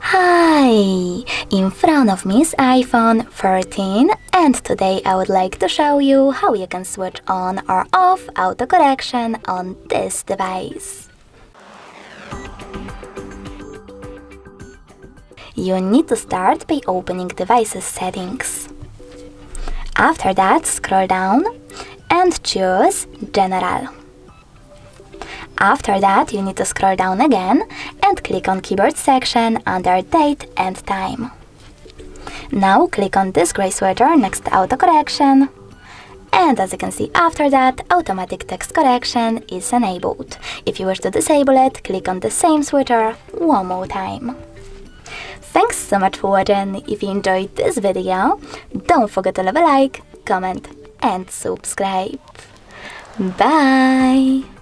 Hi! In front of me is iPhone 13 and today I would like to show you how you can switch on or off autocorrection on this device. You need to start by opening device's settings. After that, scroll down and choose General. After that, you need to scroll down again and click on Keyboard section under Date and Time. Now click on this gray switcher next to autocorrection. And as you can see, after that, automatic text correction is enabled. If you wish to disable it, click on the same switcher one more time. Thanks so much for watching. If you enjoyed this video, don't forget to leave a like, comment and subscribe. Bye!